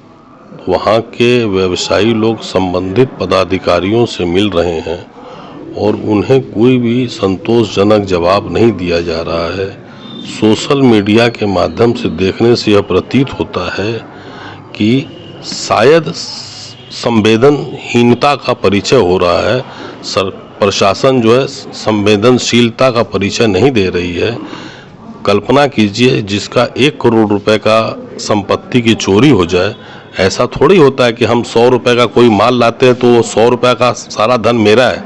वहां के व्यवसायी लोग संबंधित पदाधिकारियों से मिल रहे हैं और उन्हें कोई भी संतोषजनक जवाब नहीं दिया जा रहा है। सोशल मीडिया के माध्यम से देखने से यह प्रतीत होता है कि शायद संवेदनहीनता का परिचय हो रहा है। प्रशासन जो है संवेदनशीलता का परिचय नहीं दे रही है। कल्पना कीजिए, जिसका 1 करोड़ रुपए का संपत्ति की चोरी हो जाए, ऐसा थोड़ी होता है कि हम 100 रुपए का कोई माल लाते हैं तो 100 रुपए का सारा धन मेरा है।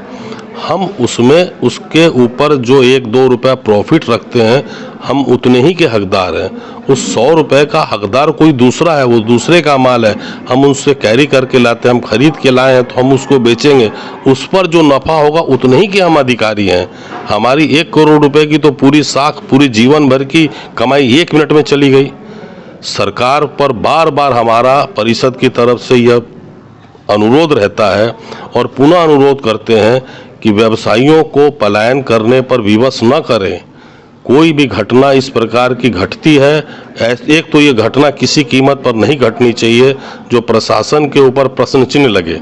हम उसमें उसके ऊपर जो 1-2 रुपया प्रॉफिट रखते हैं, हम उतने ही के हकदार हैं। उस 100 रुपए का हकदार कोई दूसरा है, वो दूसरे का माल है, हम उससे कैरी करके लाते हैं, हम खरीद के लाए हैं तो हम उसको बेचेंगे, उस पर जो नफा होगा उतने ही के हम अधिकारी हैं। हमारी 1 करोड़ रुपए की तो पूरी साख, पूरी जीवन भर की कमाई 1 मिनट में चली गई। सरकार पर बार बार हमारा परिषद की तरफ से यह अनुरोध रहता है और पुनः अनुरोध करते हैं कि व्यवसायियों को पलायन करने पर विवश न करें। कोई भी घटना इस प्रकार की घटती है, एक तो ये घटना किसी कीमत पर नहीं घटनी चाहिए जो प्रशासन के ऊपर प्रश्न चिन्ह लगे,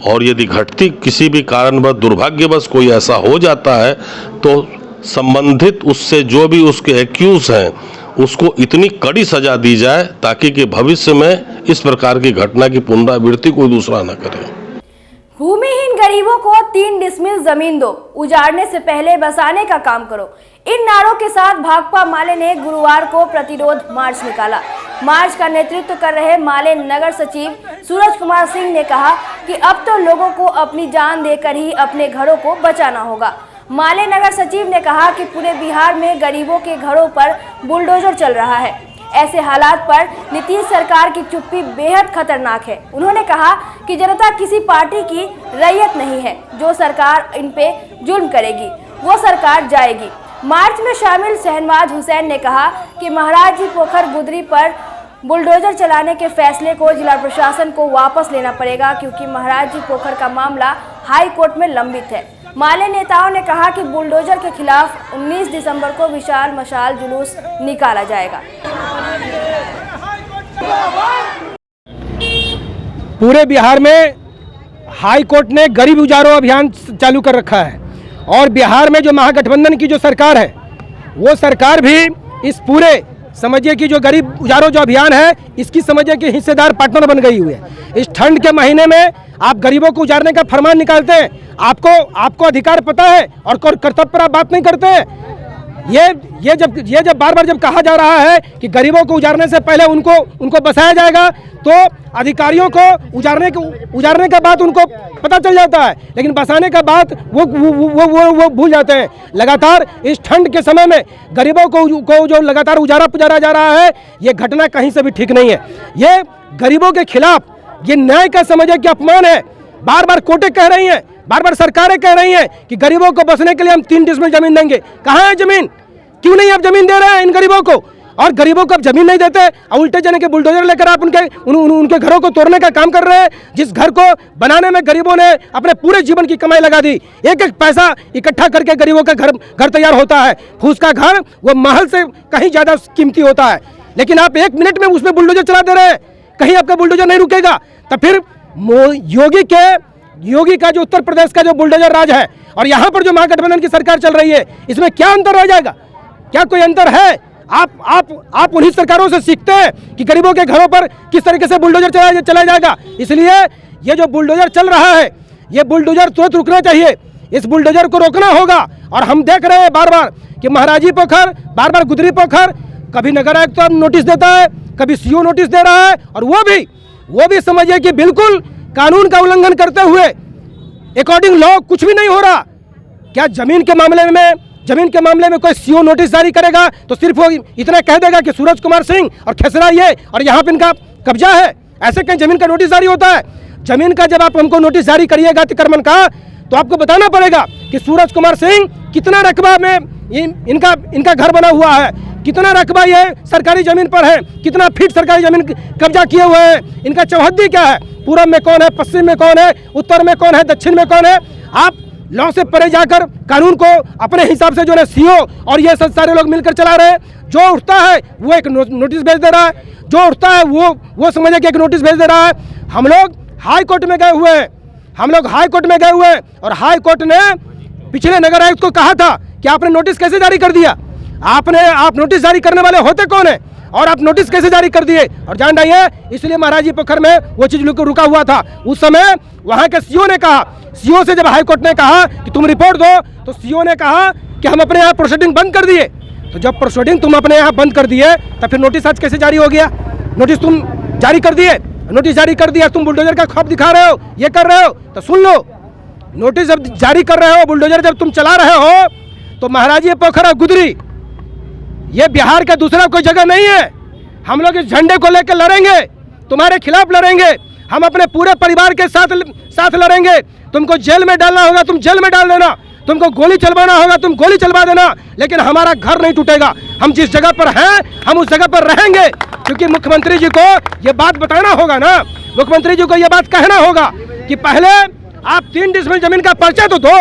और यदि घटती किसी भी कारणवश दुर्भाग्यवश कोई ऐसा हो जाता है तो संबंधित उससे जो भी उसके एक्यूज हैं उसको इतनी कड़ी सजा दी जाए ताकि कि भविष्य में इस प्रकार की घटना की पुनरावृत्ति कोई दूसरा न करे। भूमिहीन गरीबों को 3 डिसमिल जमीन दो, उजाड़ने से पहले बसाने का काम करो। इन नारों के साथ भाकपा माले ने गुरुवार को प्रतिरोध मार्च निकाला। मार्च का नेतृत्व कर रहे माले नगर सचिव सूरज कुमार सिंह ने कहा कि अब तो लोगों को अपनी जान देकर ही अपने घरों को बचाना होगा। माले नगर सचिव ने कहा कि पूरे बिहार में गरीबों के घरों पर बुलडोजर चल रहा है। ऐसे हालात पर नीतीश सरकार की चुप्पी बेहद खतरनाक है। उन्होंने कहा कि जनता किसी पार्टी की रैयत नहीं है। जो सरकार इन पे जुल्म करेगी वो सरकार जाएगी। मार्च में शामिल शहनवाज हुसैन ने कहा कि महाराज जी पोखर गुदरी पर बुलडोजर चलाने के फैसले को जिला प्रशासन को वापस लेना पड़ेगा, क्योंकि महाराज जी पोखर का मामला हाई कोर्ट में लंबित है। माले नेताओं ने कहा कि बुलडोजर के खिलाफ 19 दिसंबर को विशाल मशाल जुलूस निकाला जाएगा। पूरे बिहार में हाई कोर्ट ने गरीब उजारो अभियान चालू कर रखा है और बिहार में जो महागठबंधन की जो सरकार है वो सरकार भी इस पूरे समझिए कि जो गरीब उजारो जो अभियान है इसकी समझिए कि हिस्सेदार पार्टनर बन गई हुई है। इस ठंड के महीने में आप गरीबों को उजारने का फरमान निकालते हैं, आपको अधिकार पता है और कर्तव्य पर आप बात नहीं करते हैं। ये जब बार बार जब कहा जा रहा है कि गरीबों को उजारने से पहले उनको बसाया जाएगा, तो अधिकारियों को उजारने का बात उनको पता चल जाता है, लेकिन बसाने का बात वो भूल जाते हैं। लगातार इस ठंड के समय में गरीबों को जो लगातार पुजारा जा रहा है, ये घटना कहीं से भी ठीक नहीं है। ये गरीबों के खिलाफ ये न्याय का समझे कि अपमान है। बार बार कोर्टें कह रही हैं, बार बार सरकारें कह रही हैं कि गरीबों को बसने के लिए हम 3 डिसमिल जमीन देंगे। कहाँ है जमीन? क्यों नहीं आप जमीन दे रहे हैं इन गरीबों को? और गरीबों को आप जमीन नहीं देते, उल्टे जने के बुलडोजर लेकर आप उनके घरों को तोड़ने का काम कर रहे हैं। जिस घर को बनाने में गरीबों ने अपने पूरे जीवन की कमाई लगा दी, एक एक पैसा इकट्ठा करके गरीबों का घर तैयार होता है। फूस का घर वो महल से कहीं ज्यादा कीमती होता है, लेकिन आप 1 मिनट में उसमें बुलडोजर चला दे रहे हैं। कहीं आपका बुलडोजर नहीं रुकेगा। तो फिर योगी का जो उत्तर प्रदेश का जो बुलडोजर राज है और यहाँ पर जो महागठबंधन की सरकार चल रही है, इसमें क्या अंतर रह जाएगा? क्या कोई अंतर है? आप उन्हीं सरकारों से सीखते हैं कि गरीबों के घरों पर किस तरीके से बुलडोजर चला जाएगा। इसलिए ये जो बुलडोजर चल रहा है, ये बुलडोजर तुरंत रुकना चाहिए। इस बुलडोजर को रोकना होगा। और हम देख रहे हैं बार बार कि महाराजी पोखर, बार बार गुदरी पोखर, कभी नगर आयुक्त तो नोटिस देता है, कभी सीओ नोटिस दे रहा है, और वो भी समझिए कि बिल्कुल कानून का उल्लंघन करते हुए अकॉर्डिंग लॉ कुछ भी नहीं हो रहा। क्या जमीन के मामले में कोई सीओ नोटिस जारी करेगा तो सिर्फ वो इतना कह देगा कि सूरज कुमार सिंह और खेसरा ये और यहाँ पे इनका कब्जा है? ऐसे कहीं जमीन का नोटिस जारी होता है? जमीन का जब आप हमको नोटिस जारी करिएगा अतिक्रमण का, तो आपको बताना पड़ेगा कि सूरज कुमार सिंह कितना रकबा में इनका घर बना हुआ है, कितना रकबा ये सरकारी जमीन पर है, कितना फीट सरकारी जमीन कब्जा किए हुए हैं, इनका चौहद्दी क्या है, पूरब में कौन है, पश्चिम में कौन है, उत्तर में कौन है, दक्षिण में कौन है। आप लॉ से परे जाकर कानून को अपने हिसाब से जो है सीओ और ये सब सारे लोग मिलकर चला रहे हैं। जो उठता है वो एक नोटिस भेज दे रहा है, जो उठता है वो समझे कि एक नोटिस भेज दे रहा है। हम लोग हाई कोर्ट में गए हुए हैं, और हाई कोर्ट ने पिछले नगर आयुक्त को कहा था कि आपने नोटिस कैसे जारी कर दिया, आप नोटिस जारी करने वाले होते कौन है, और आप नोटिस कैसे जारी कर दिए। और जान रही है, इसलिए महाराजी पोखर में वो चीज रुका हुआ था। उस समय वहां के सीओ ने कहा, सीओ से जब हाईकोर्ट ने कहा कि तुम रिपोर्ट दो, तो सीओ ने कहा कि हम अपने यहाँ प्रोसीडिंग बंद कर दिए। तो जब प्रोसीडिंग तुम अपने यहाँ बंद कर दिए, तो फिर नोटिस आज कैसे जारी हो गया? नोटिस तुम जारी कर दिए, नोटिस जारी कर दिया, तुम बुलडोजर का खौफ दिखा रहे हो, ये कर रहे हो, तो सुन लो, नोटिस जब जारी कर रहे हो, बुलडोजर जब तुम चला रहे हो, तो महाराजी पोखर और गुदरी ये बिहार का दूसरा कोई जगह नहीं है। हम लोग इस झंडे को लेकर लड़ेंगे, तुम्हारे खिलाफ लड़ेंगे, हम अपने पूरे परिवार के साथ लड़ेंगे। तुमको जेल में डालना होगा तुम जेल में डाल देना, तुमको गोली चलवाना होगा तुम गोली चलवा देना, लेकिन हमारा घर नहीं टूटेगा। हम जिस जगह पर हैं हम उस जगह पर रहेंगे, क्योंकि मुख्यमंत्री जी को ये बात बताना होगा ना, मुख्यमंत्री जी को ये बात कहना होगा कि पहले आप 3 डिसमिल जमीन का पर्चा तो दो,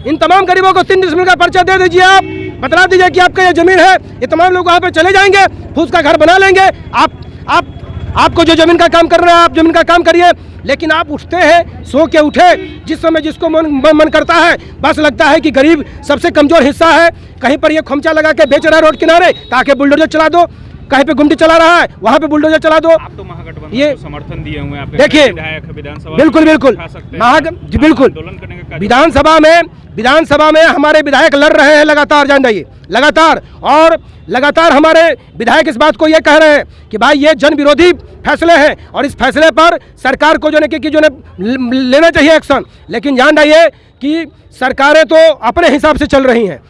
इन तमाम गरीबों को 3 डिसमिल का पर्चा दे दीजिए। आप बता दीजिए कि आपका ये जमीन है, ये तमाम लोग वहाँ पे चले जाएंगे, फूस का घर बना लेंगे। आपको जो जमीन का काम करना है आप जमीन का काम करिए, लेकिन आप उठते हैं, सो के उठे, जिस समय जिसको मन करता है, बस लगता है कि गरीब सबसे कमजोर हिस्सा है, कहीं पर ये खोमचा लगा के बेच रहा है रोड किनारे ताकि बुलडोजर चला दो, कहीं पे गुमटी चला रहा है वहाँ पे बुलडोजर चला दो। आप तो महागठबंधन ये समर्थन दिए हुए हैं, देखिए बिल्कुल विधानसभा में हमारे विधायक लड़ रहे हैं लगातार, जान जाइए लगातार हमारे विधायक इस बात को ये कह रहे हैं कि भाई ये जन विरोधी फैसले हैं और इस फैसले पर सरकार को जो लेना चाहिए एक्शन, लेकिन जान जाइए कि सरकारें तो अपने हिसाब से चल रही हैं।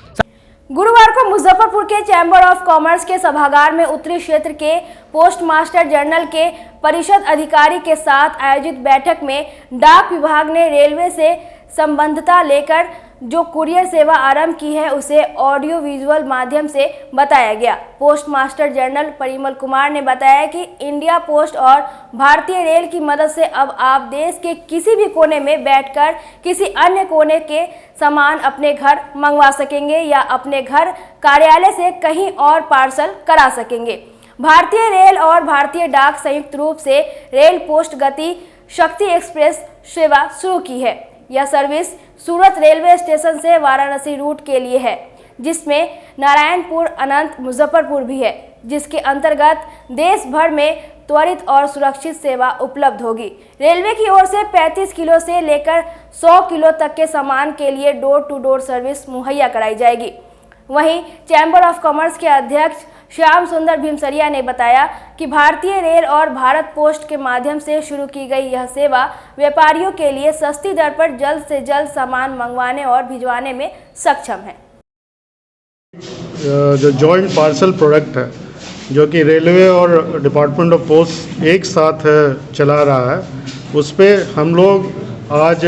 गुरुवार को मुजफ्फरपुर के चैम्बर ऑफ कॉमर्स के सभागार में उत्तरी क्षेत्र के पोस्ट मास्टर जनरल के परिषद अधिकारी के साथ आयोजित बैठक में डाक विभाग ने रेलवे से संबद्धता लेकर जो कुरियर सेवा आरंभ की है उसे ऑडियो विजुअल माध्यम से बताया गया। Post master general Parimal Kumar ने बताया कि इंडिया पोस्ट और भारतीय रेल की मदद से अब आप देश के किसी भी कोने में बैठकर किसी अन्य कोने के सामान अपने घर मंगवा सकेंगे या अपने घर कार्यालय से कहीं और पार्सल करा सकेंगे। भारतीय रेल और भारतीय डाक संयुक्त रूप से रेल पोस्ट गति शक्ति एक्सप्रेस सेवा शुरू की है। यह सर्विस सूरत रेलवे स्टेशन से वाराणसी रूट के लिए है, जिसमें नारायणपुर, अनंत, मुजफ्फरपुर भी है, जिसके अंतर्गत देश भर में त्वरित और सुरक्षित सेवा उपलब्ध होगी। रेलवे की ओर से 35 किलो से लेकर 100 किलो तक के सामान के लिए डोर टू डोर सर्विस मुहैया कराई जाएगी। वहीं चैम्बर ऑफ कॉमर्स के अध्यक्ष श्याम सुंदर भीमसरिया ने बताया कि भारतीय रेल और भारत पोस्ट के माध्यम से शुरू की गई यह सेवा व्यापारियों के लिए सस्ती दर पर जल्द से जल्द सामान मंगवाने और भिजवाने में सक्षम है। जो जॉइंट पार्सल प्रोडक्ट है, जो कि रेलवे और डिपार्टमेंट ऑफ पोस्ट एक साथ चला रहा है, उस पर हम लोग आज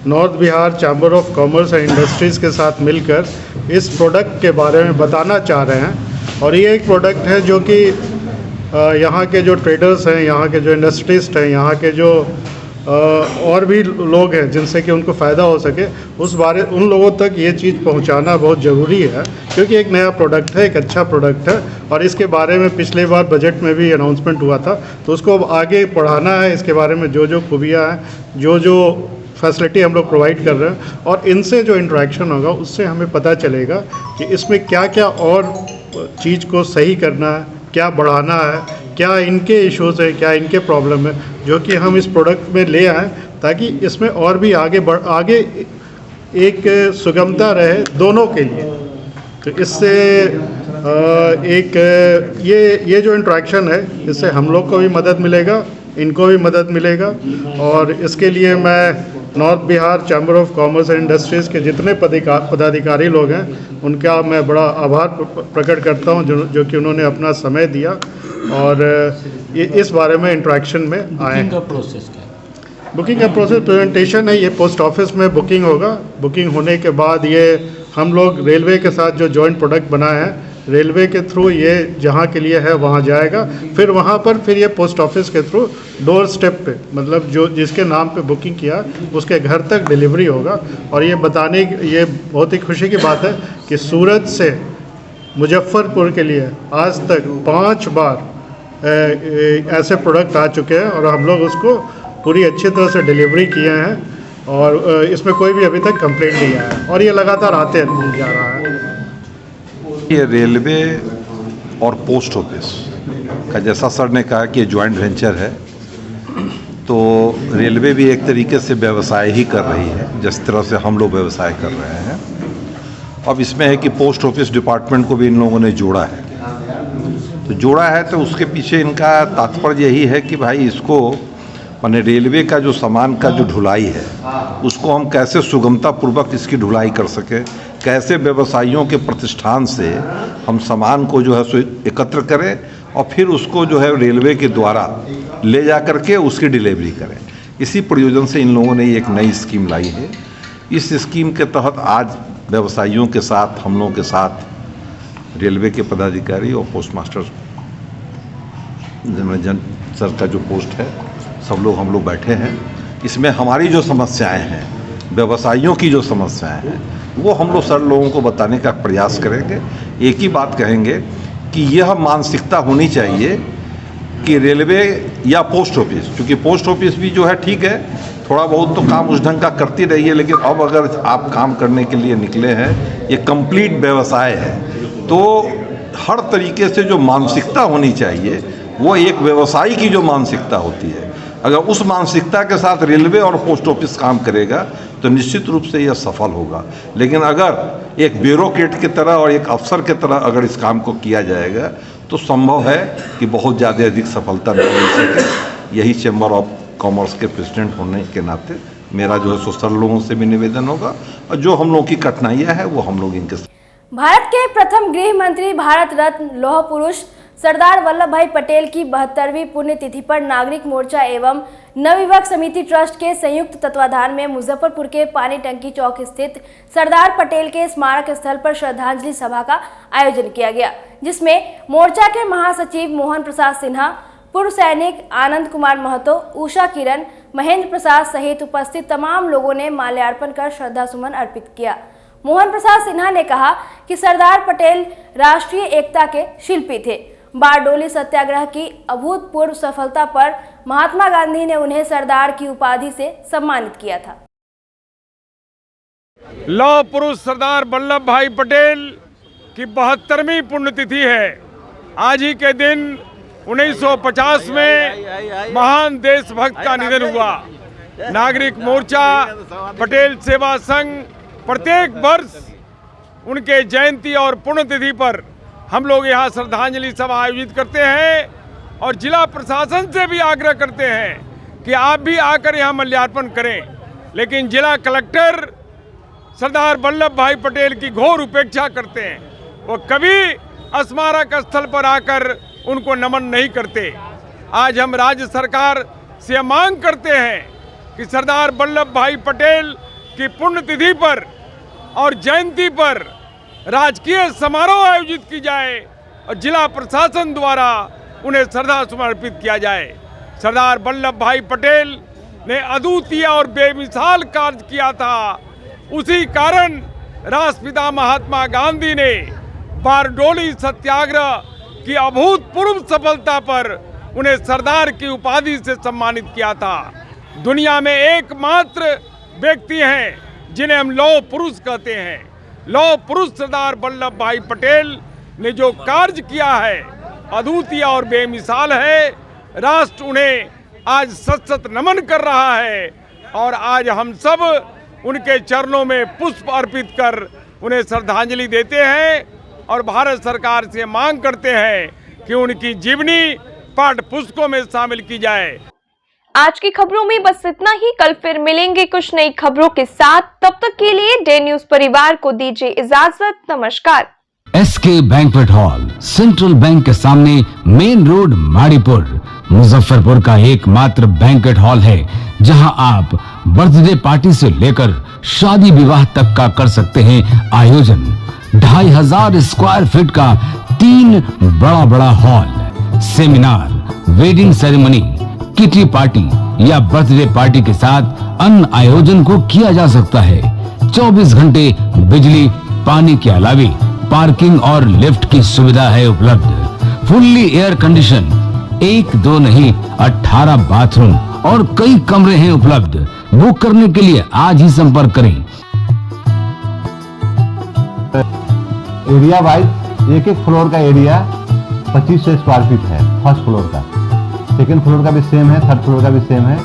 north Bihar chamber of commerce and industries के साथ मिलकर इस प्रोडक्ट के बारे में बताना चाह रहे हैं। और ये एक प्रोडक्ट है जो कि यहाँ के जो ट्रेडर्स हैं, यहाँ के जो इंडस्ट्रिस्ट हैं, यहाँ के जो और भी लोग हैं जिनसे कि उनको फ़ायदा हो सके, उन लोगों तक ये चीज़ पहुँचाना बहुत ज़रूरी है, क्योंकि एक नया प्रोडक्ट है, एक अच्छा प्रोडक्ट है और इसके बारे में पिछले बार बजट में भी अनाउंसमेंट हुआ था। तो उसको अब आगे बढ़ाना है, इसके बारे में जो जो खूबियाँ हैं, जो फैसिलिटी हम लोग प्रोवाइड कर रहे हैं, और इनसे जो इंटरेक्शन होगा उससे हमें पता चलेगा कि इसमें क्या क्या और चीज़ को सही करना है, क्या बढ़ाना है, क्या इनके इश्यूज़ है, क्या इनके प्रॉब्लम है, जो कि हम इस प्रोडक्ट में ले आएँ, ताकि इसमें और भी आगे एक सुगमता रहे दोनों के लिए। तो इससे ये जो इंटरेक्शन है, इससे हम लोग को भी मदद मिलेगा, इनको भी मदद मिलेगा। और इसके लिए मैं north Bihar chamber of commerce and industries के जितने पदाधिकारी लोग हैं, उनका मैं बड़ा आभार प्रकट करता हूं, जो कि उन्होंने अपना समय दिया और इस बारे में इंटरेक्शन में आए। बुकिंग का प्रोसेस क्या है? बुकिंग का प्रोसेस प्रेजेंटेशन है, ये पोस्ट ऑफिस में बुकिंग होगा। बुकिंग होने के बाद ये हम लोग रेलवे के साथ जो जॉइंट प्रोडक्ट बनाए हैं, रेलवे के थ्रू ये जहाँ के लिए है वहाँ जाएगा, फिर वहाँ पर फिर ये पोस्ट ऑफिस के थ्रू डोर स्टेप पे, मतलब जो जिसके नाम पे बुकिंग किया उसके घर तक डिलीवरी होगा। और ये बहुत ही खुशी की बात है कि सूरत से मुजफ्फरपुर के लिए आज तक 5 बार ऐसे प्रोडक्ट आ चुके हैं और हम लोग उसको पूरी अच्छी तरह से डिलीवरी किए हैं और इसमें कोई भी अभी तक कंप्लेंट नहीं आया है और ये लगातार आते जा रहा है। ये रेलवे और पोस्ट ऑफिस का, जैसा सर ने कहा कि ये जॉइंट वेंचर है, तो रेलवे भी एक तरीके से व्यवसाय ही कर रही है जिस तरह से हम लोग व्यवसाय कर रहे हैं। अब इसमें है कि पोस्ट ऑफिस डिपार्टमेंट को भी इन लोगों ने जोड़ा है, तो जोड़ा है तो उसके पीछे इनका तात्पर्य यही है कि भाई इसको माने रेलवे का जो सामान का जो ढुलाई है उसको हम कैसे सुगमता पूर्वक इसकी ढुलाई कर सके, कैसे व्यवसायियों के प्रतिष्ठान से हम सामान को जो है सो एकत्र करें और फिर उसको जो है रेलवे के द्वारा ले जा करके उसकी डिलीवरी करें। इसी प्रयोजन से इन लोगों ने एक नई स्कीम लाई है। इस स्कीम के तहत आज व्यवसायियों के साथ, हम लोगों के साथ रेलवे के पदाधिकारी और पोस्ट मास्टर जन सर का जो पोस्ट है, सब लोग हम लोग बैठे हैं। इसमें हमारी जो समस्याएं हैं, व्यवसायियों की जो समस्याएं हैं, वो हम लोग सर लोगों को बताने का प्रयास करेंगे। एक ही बात कहेंगे कि यह मानसिकता होनी चाहिए कि रेलवे या पोस्ट ऑफिस, क्योंकि पोस्ट ऑफिस भी जो है ठीक है, थोड़ा बहुत तो काम उस ढंग का करती रही है, लेकिन अब अगर आप काम करने के लिए निकले हैं, ये कंप्लीट व्यवसाय है, तो हर तरीके से जो मानसिकता होनी चाहिए वो एक व्यवसायी की जो मानसिकता होती है, अगर उस मानसिकता के साथ रेलवे और पोस्ट ऑफिस काम करेगा तो निश्चित रूप से यह सफल होगा। लेकिन अगर एक ब्यूरोक्रेट की तरह और एक अफसर की तरह अगर इस काम को किया जाएगा तो संभव है कि बहुत ज़्यादा अधिक सफलता नहीं मिल सके। यही चैम्बर ऑफ कॉमर्स के प्रेसिडेंट होने के नाते मेरा जो है सो सर लोगों से भी निवेदन होगा और जो हम लोगों की कठिनाइयाँ हैं वो हम लोग इनके भारत के प्रथम गृह मंत्री, भारत रत्न लौह पुरुष सरदार वल्लभ भाई पटेल की 72वीं पुण्यतिथि पर नागरिक मोर्चा एवं नवयुवक समिति ट्रस्ट के संयुक्त तत्वाधान में मुजफ्फरपुर के पानी टंकी चौक स्थित सरदार पटेल के स्मारक स्थल पर श्रद्धांजलि सभा का आयोजन किया गया, जिसमें मोर्चा के महासचिव मोहन प्रसाद सिन्हा, पूर्व सैनिक आनंद कुमार महतो, उषा किरण, महेंद्र प्रसाद सहित उपस्थित तमाम लोगों ने माल्यार्पण कर श्रद्धासुमन अर्पित किया। मोहन प्रसाद सिन्हा ने कहा कि सरदार पटेल राष्ट्रीय एकता के शिल्पी थे। बारडोली सत्याग्रह की अभूतपूर्व सफलता पर महात्मा गांधी ने उन्हें सरदार की उपाधि से सम्मानित किया था। लौह पुरुष सरदार वल्लभ भाई पटेल की 72वीं पुण्यतिथि है। आज ही के दिन 1950 में महान देशभक्त का निधन हुआ। नागरिक मोर्चा, पटेल सेवा संघ प्रत्येक वर्ष उनके जयंती और पुण्यतिथि पर हम लोग यहाँ श्रद्धांजलि सभा आयोजित करते हैं और जिला प्रशासन से भी आग्रह करते हैं कि आप भी आकर यहाँ माल्यार्पण करें। लेकिन जिला कलेक्टर सरदार वल्लभ भाई पटेल की घोर उपेक्षा करते हैं। वो कभी स्मारक स्थल पर आकर उनको नमन नहीं करते। आज हम राज्य सरकार से मांग करते हैं कि सरदार वल्लभ भाई पटेल की पुण्यतिथि पर और जयंती पर राजकीय समारोह आयोजित की जाए और जिला प्रशासन द्वारा उन्हें श्रद्धा समर्पित किया जाए। सरदार वल्लभ भाई पटेल ने अद्वितीय और बेमिसाल कार्य किया था। उसी कारण राष्ट्रपिता महात्मा गांधी ने बारडोली सत्याग्रह की अभूतपूर्व सफलता पर उन्हें सरदार की उपाधि से सम्मानित किया था। दुनिया में एकमात्र व्यक्ति हैं जिन्हें हम लौह पुरुष कहते हैं। लौह पुरुष सरदार वल्लभ भाई पटेल ने जो कार्य किया है अद्वितीय और बेमिसाल है। राष्ट्र उन्हें आज सत नमन कर रहा है और आज हम सब उनके चरणों में पुष्प अर्पित कर उन्हें श्रद्धांजलि देते हैं और भारत सरकार से मांग करते हैं कि उनकी जीवनी पाठ्य पुस्तकों में शामिल की जाए। आज की खबरों में बस इतना ही। कल फिर मिलेंगे कुछ नई खबरों के साथ। तब तक के लिए डे न्यूज परिवार को दीजिए इजाजत। नमस्कार। SK banquet hall central bank के सामने मेन रोड माड़ीपुर मुजफ्फरपुर का एकमात्र बैंक्वेट हॉल है जहां आप बर्थडे पार्टी से लेकर शादी विवाह तक का कर सकते हैं आयोजन। 2500 स्क्वायर फीट का 3 बड़ा hall, seminar, wedding ceremony, kitty party या बर्थडे पार्टी के साथ अन्य आयोजन को किया जा सकता है। 24 घंटे बिजली पानी के अलावे पार्किंग और लिफ्ट की सुविधा है उपलब्ध। फुल्ली एयर कंडीशन, 1 2 नहीं 18 बाथरूम और कई कमरे हैं उपलब्ध। बुक करने के लिए आज ही संपर्क करें। एरिया वाइज एक फ्लोर का एरिया 2500 स्क्वायर फीट है। फर्स्ट फ्लोर का, सेकंड फ्लोर का भी सेम है, थर्ड फ्लोर का भी सेम है,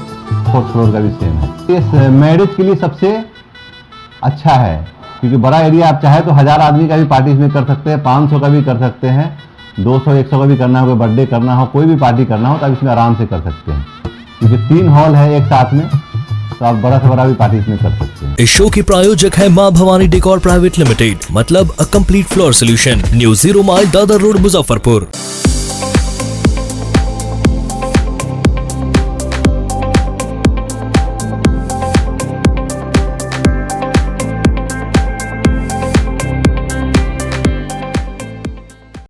फोर्थ फ्लोर का भी सेम है। ये मैरिज के लिए सबसे अच्छा है क्योंकि बड़ा एरिया आप चाहे तो 1000 आदमी का भी पार्टी इसमें कर सकते हैं, 500 का भी कर सकते हैं, 200-100 का भी करना हो, कोई बर्थडे करना हो, कोई भी पार्टी करना हो तो आप इसमें आराम से कर सकते हैं क्योंकि 3 हॉल है एक साथ में, तो आप बड़ा से बड़ा भी पार्टी इसमें कर सकते हैं। इस शो के प्रायोजक है मां भवानी डेकोर प्राइवेट लिमिटेड, मतलब a complete floor solution, new 0 mile Dadar road Muzaffarpur.